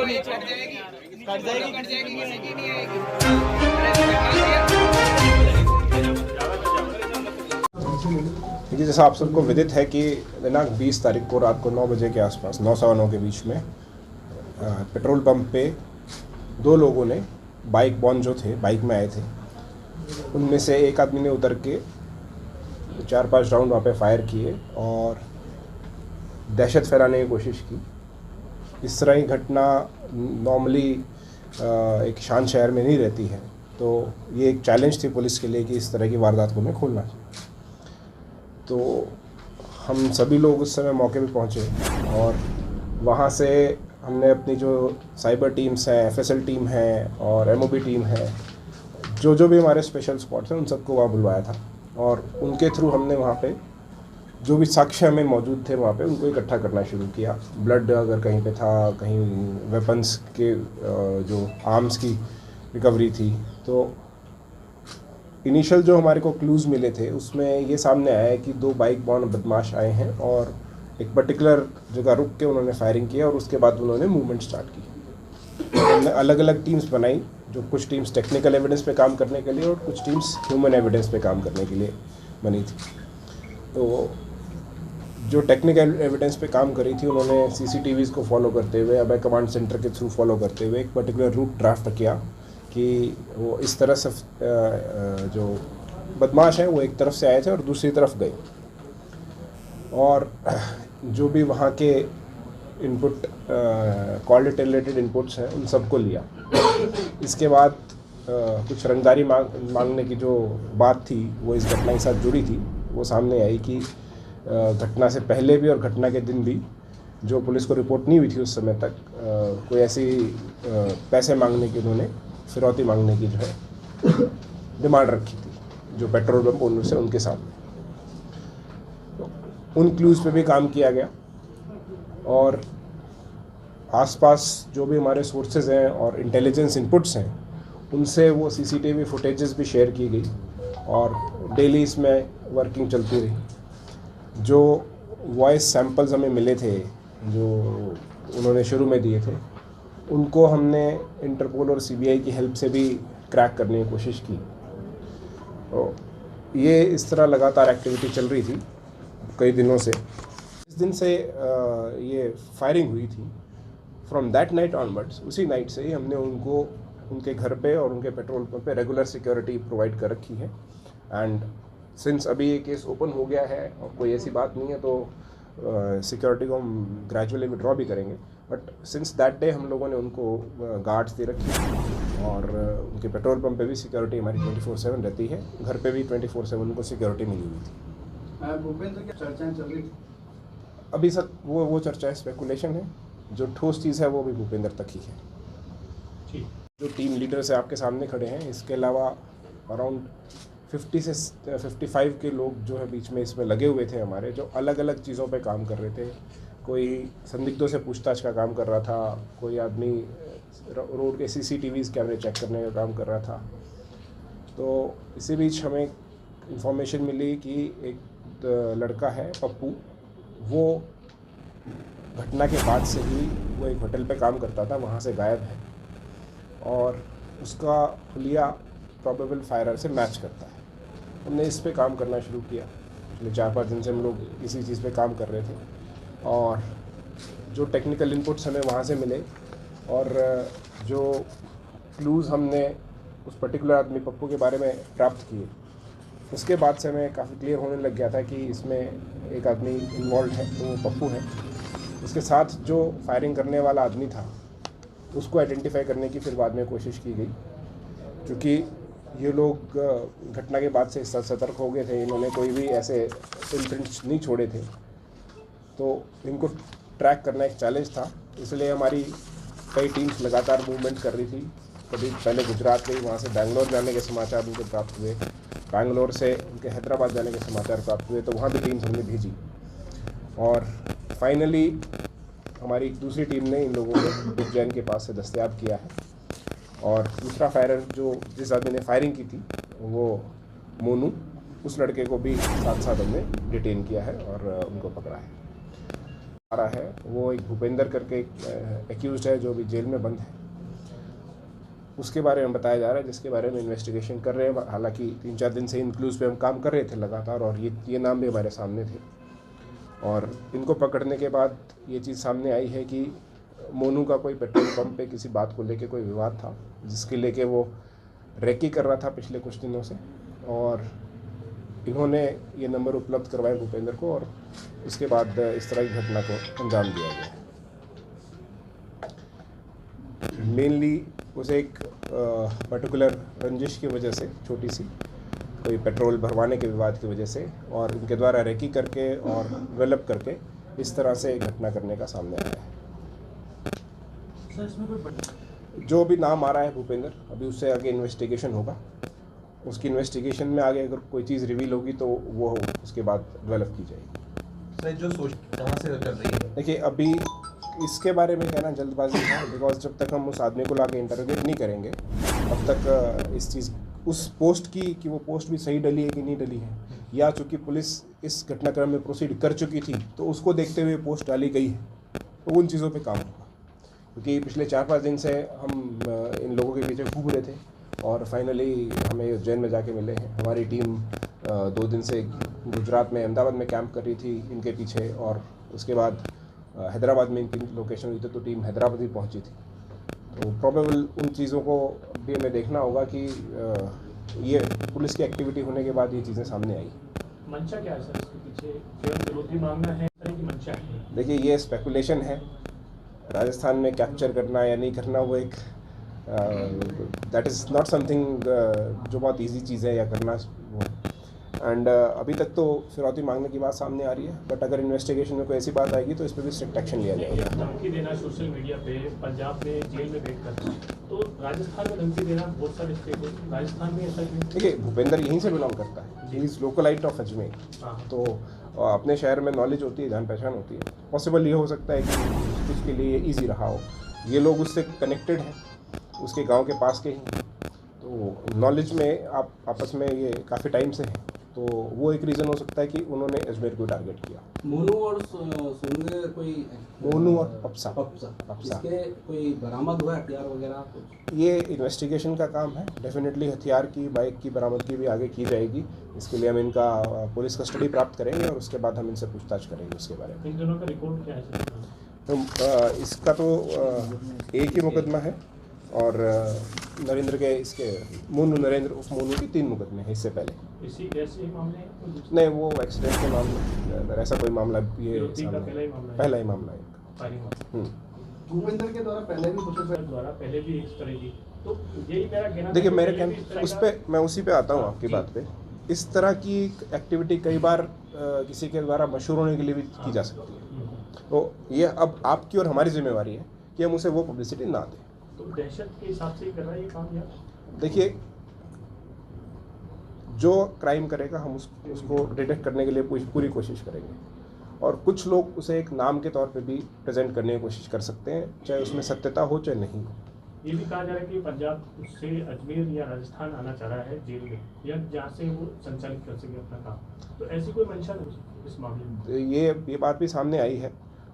देखिए, जैसा आप सबको विदित है कि दिनांक 20 तारीख को रात को 9 बजे के आसपास 9:15 के बीच में पेट्रोल पंप पे दो लोगों ने बाइक बॉन्ड जो थे बाइक में आए थे, उनमें से एक आदमी ने उतर के 4-5 राउंड वहाँ पे फायर किए और दहशत फैलाने की कोशिश की। इस तरह की घटना नॉर्मली एक शांत शहर में नहीं रहती है, तो ये एक चैलेंज थी पुलिस के लिए कि इस तरह की वारदात को उन्हें खोलना चाहिए। तो हम सभी लोग उस समय मौके पे पहुँचे और वहाँ से हमने अपनी जो साइबर टीम्स हैं, एफएसएल टीम है और एमओबी टीम है, जो भी हमारे स्पेशल स्पॉट्स हैं, उन सबको वहाँ बुलवाया था और उनके थ्रू हमने वहाँ पे जो भी साक्ष्य हमें मौजूद थे वहाँ पे उनको इकट्ठा करना शुरू किया। ब्लड अगर कहीं पे था, कहीं वेपन्स के जो आर्म्स की रिकवरी थी, तो इनिशियल जो हमारे को क्लूज़ मिले थे उसमें ये सामने आया है कि दो बाइक बॉन्ड बदमाश आए हैं और एक पर्टिकुलर जगह रुक के उन्होंने फायरिंग किया और उसके बाद उन्होंने मूवमेंट स्टार्ट की। हमने अलग अलग टीम्स बनाई, जो कुछ टीम्स टेक्निकल एविडेंस पे काम करने के लिए और कुछ टीम्स ह्यूमन एविडेंस पे काम करने के लिए बनी थी। तो जो टेक्निकल एविडेंस पे काम करी थी उन्होंने सीसीटीवीज़ को फॉलो करते हुए, अभय कमांड सेंटर के थ्रू फॉलो करते हुए एक पर्टिकुलर रूट ड्राफ्ट किया कि वो इस तरह से जो बदमाश हैं वो एक तरफ से आए थे और दूसरी तरफ गए, और जो भी वहाँ के इनपुट कॉल रिलेटेड इनपुट्स हैं उन सबको लिया। इसके बाद कुछ रंगदारी मांगने की जो बात थी वो इस घटना के साथ जुड़ी थी। वो सामने आई कि घटना से पहले भी और घटना के दिन भी जो पुलिस को रिपोर्ट नहीं हुई थी उस समय तक कोई ऐसी पैसे मांगने की, उन्होंने फिरौती मांगने की जो है डिमांड रखी थी जो पेट्रोल पंप ओनर से उनके सामने। तो उन क्लूज़ पे भी काम किया गया और आसपास जो भी हमारे सोर्सेज हैं और इंटेलिजेंस इनपुट्स हैं उनसे वो सीसीटीवी फुटेजेस भी शेयर की गई और डेली इसमें वर्किंग चलती रही। जो वॉइस सैंपल्स हमें मिले थे जो उन्होंने शुरू में दिए थे, उनको हमने इंटरपोल और सीबीआई की हेल्प से भी क्रैक करने की कोशिश की। तो ये इस तरह लगातार एक्टिविटी चल रही थी कई दिनों से। इस दिन से ये फायरिंग हुई थी। फ्रॉम दैट नाइट ऑनवर्ड्स, उसी नाइट से ही हमने उनको उनके घर पे और उनके पेट्रोल पंप पे रेगुलर सिक्योरिटी प्रोवाइड कर रखी है। एंड सिंस अभी ये केस ओपन हो गया है और कोई ऐसी बात नहीं है, तो सिक्योरिटी को हम ग्रेजुअली विड्रॉ भी करेंगे। बट सिंस दैट डे हम लोगों ने उनको गार्ड्स दे रखी और उनके पेट्रोल पंप पे भी सिक्योरिटी हमारी 24/7 रहती है। घर पे भी 24/7 उनको सिक्योरिटी मिली हुई थी। भूपेंद्र की चर्चाएं चल रही थी अभी सर वो चर्चा स्पेकुलेशन है। जो ठोस चीज़ है वो भी भूपेंद्र तक ही है। जो टीम लीडर से आपके सामने खड़े हैं, इसके अलावा अराउंड 50 से 55 के लोग जो है बीच में इसमें लगे हुए थे हमारे, जो अलग अलग चीज़ों पे काम कर रहे थे। कोई संदिग्धों से पूछताछ का काम कर रहा था, कोई आदमी रोड के सीसीटीवीज़ कैमरे चेक करने का काम कर रहा था। तो इसी बीच हमें इंफॉर्मेशन मिली कि एक लड़का है पप्पू, वो घटना के बाद से ही वो एक होटल पे काम करता था, वहाँ से गायब है और उसका हुलिया प्रोबेबल फायरर से मैच करता है। हमने इस पे काम करना शुरू किया। पिछले 4-5 दिन से हम लोग इसी चीज़ पे काम कर रहे थे और जो टेक्निकल इनपुट्स हमें वहाँ से मिले और जो क्लूज़ हमने उस पर्टिकुलर आदमी पप्पू के बारे में प्राप्त किए, उसके बाद से हमें काफ़ी क्लियर होने लग गया था कि इसमें एक आदमी इन्वॉल्व है, तो वो पप्पू है। उसके साथ जो फायरिंग करने वाला आदमी था उसको आइडेंटिफाई करने की फिर बाद में कोशिश की गई, क्योंकि ये लोग घटना के बाद से सतर्क हो गए थे। इन्होंने कोई भी ऐसे इम्प्रिंट्स नहीं छोड़े थे, तो इनको ट्रैक करना एक चैलेंज था। इसलिए हमारी कई टीम्स लगातार मूवमेंट कर रही थी। कभी पहले गुजरात गई, वहाँ से बैंगलोर जाने के समाचार उनको प्राप्त हुए, बैंगलोर से उनके हैदराबाद जाने के समाचार प्राप्त हुए, तो वहाँ भी टीम्स हमने भेजी और फाइनली हमारी दूसरी टीम ने इन लोगों को उज्जैन के पास से दस्तयाब किया है। और दूसरा फायरर जो जिस आदमी ने फायरिंग की थी वो मोनू, उस लड़के को भी साथ साथ हमने डिटेन किया है और उनको पकड़ा है। आ रहा है वो एक भूपेंद्र करके एक्यूज है जो भी जेल में बंद है, उसके बारे में बताया जा रहा है, जिसके बारे में इन्वेस्टिगेशन कर रहे हैं। हालांकि 3-4 दिन से इन क्लूज़ पे हम काम कर रहे थे लगातार, और ये नाम भी हमारे सामने थे। और इनको पकड़ने के बाद ये चीज़ सामने आई है कि मोनू का कोई पेट्रोल पंप पे किसी बात को लेके कोई विवाद था, जिसके लेके वो रेकी कर रहा था पिछले कुछ दिनों से, और इन्होंने ये नंबर उपलब्ध करवाए भूपेंद्र को, और उसके बाद इस तरह की घटना को अंजाम दिया गया। मेनली उसे एक पर्टिकुलर रंजिश की वजह से, छोटी सी कोई पेट्रोल भरवाने के विवाद की वजह से, और इनके द्वारा रेकी करके और डेवलप करके इस तरह से घटना करने का सामने आया है। जो भी नाम आ रहा है भूपेंद्र, अभी उससे आगे इन्वेस्टिगेशन होगा। उसकी इन्वेस्टिगेशन में आगे अगर कोई चीज़ रिवील होगी तो वो उसके बाद डेवलप की जाएगी। सर जो सोच कहाँ से कर रही है? देखिए, अभी इसके बारे में कहना जल्दबाजी है, बिकॉज जब तक हम उस आदमी को लाके इंटरोगेट नहीं करेंगे तब तक इस चीज़ उस पोस्ट की कि वो पोस्ट भी सही डली है कि नहीं डली है, या चूँकि पुलिस इस घटनाक्रम में प्रोसीड कर चुकी थी तो उसको देखते हुए पोस्ट डाली गई है, तो उन चीज़ों पे काम होगा। क्योंकि पिछले 4-5 दिन से हम इन लोगों के पीछे घूम रहे थे, और फाइनली हमें उज्जैन में जाके मिले हैं। हमारी टीम 2 दिन से गुजरात में, अहमदाबाद में कैंप कर रही थी इनके पीछे, और उसके बाद हैदराबाद में इनकी लोकेशन हुई थी तो टीम हैदराबाद भी पहुंची थी। तो प्रोबेबल उन चीज़ों को भी हमें देखना होगा कि ये पुलिस की एक्टिविटी होने के बाद ये चीज़ें सामने आई। मंशा क्या है सर इसके पीछे? केवल विरोधी मांगना है कि मंशा है? देखिए, ये स्पेकुलेशन है। राजस्थान में कैप्चर करना या नहीं करना वो एक दैट इज़ नॉट समथिंग जो बहुत इजी चीज़ है या करना वो। एंड अभी तक तो फिरौती मांगने की बात सामने आ रही है, बट अगर इन्वेस्टिगेशन में कोई ऐसी बात आएगी तो इस पर भी स्ट्रिक्ट एक्शन लिया जाएगा। धमकी देना सोशल मीडिया पे, पंजाब में जेल में बैठकर, तो राजस्थान में धमकी देना बहुत सारे स्टेट है, राजस्थान में ऐसा क्यों? देखिए, भूपेंद्र यहीं से बिलोंग करता है, he is localite of Ajmer, तो अपने शहर में नॉलेज होती है, जान पहचान होती है। पॉसिबल ये हो सकता है कि उसके लिए ईजी रहा हो। ये लोग उससे कनेक्टेड हैं, उसके गांव के पास के ही, तो नॉलेज में आप आपस में ये काफ़ी टाइम से हैं, तो वो एक रीज़न हो सकता है कि उन्होंने अजमेर को टारगेट किया। मोनू और सोनू कोई मोनू और पप्सा इसके कोई बरामद हुआ हथियार वगैरह कुछ? ये इन्वेस्टिगेशन का काम है। डेफिनेटली हथियार की, बाइक की बरामदगी भी आगे की जाएगी। इसके लिए हम इनका पुलिस कस्टडी प्राप्त करेंगे और उसके बाद हम इनसे पूछताछ करेंगे उसके बारे में। इन दोनों का रिकॉर्ड क्या है? तो इसका तो एक ही मुकदमा है, और नरेंद्र के, इसके मोनू, नरेंद्र उर्फ मोनू के 3 मुकदमे हैं इससे पहले। इसी ऐसे ही मामले हैं? नहीं, वो एक्सीडेंट के मामले, ऐसा कोई मामला ये पहला ही मामला है इनका। भूपेंद्र के द्वारा पहले भी भी इस तरह की, तो यही मेरा कहना। देखिए, मेरे कहने उस पर मैं उसी पे आता हूँ आपकी बात पे। इस तरह की एक्टिविटी कई बार किसी के द्वारा मशहूर होने के लिए भी की जा सकती है, तो ये अब आपकी और हमारी जिम्मेवारी है कि हम उसे वो पब्लिसिटी ना दें। तो दहशत के हिसाब से ही कर रहा है ये काम यार? देखिए, जो क्राइम करेगा हम उसको डिटेक्ट करने के लिए पूरी कोशिश करेंगे, और कुछ लोग उसे एक नाम के तौर पे भी प्रेजेंट करने की कोशिश कर सकते हैं, चाहे उसमें सत्यता हो चाहे नहीं हो। ये भी कहा जा रहा है कि पंजाब उससे अजमेर या राजस्थान आना चाह रहा है जेल में, या जहाँ से वो संचालित कर सके अपना काम, तो ऐसी कोई मंशा नहीं इस मामले में? ये बात भी सामने आई है,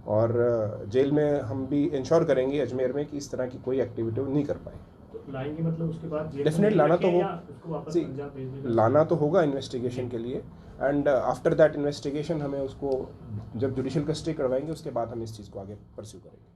और जेल में हम भी इंश्योर करेंगे अजमेर में कि इस तरह की कोई एक्टिविटी नहीं कर पाए। तो लाएंगे मतलब उसके बाद डेफिनेट लाना तो होगा, लाना तो होगा इन्वेस्टिगेशन के लिए, एंड आफ्टर दैट इन्वेस्टिगेशन हमें उसको जब जुडिशियल कस्टडी करवाएंगे उसके बाद हम इस चीज़ को आगे परस्यू करेंगे।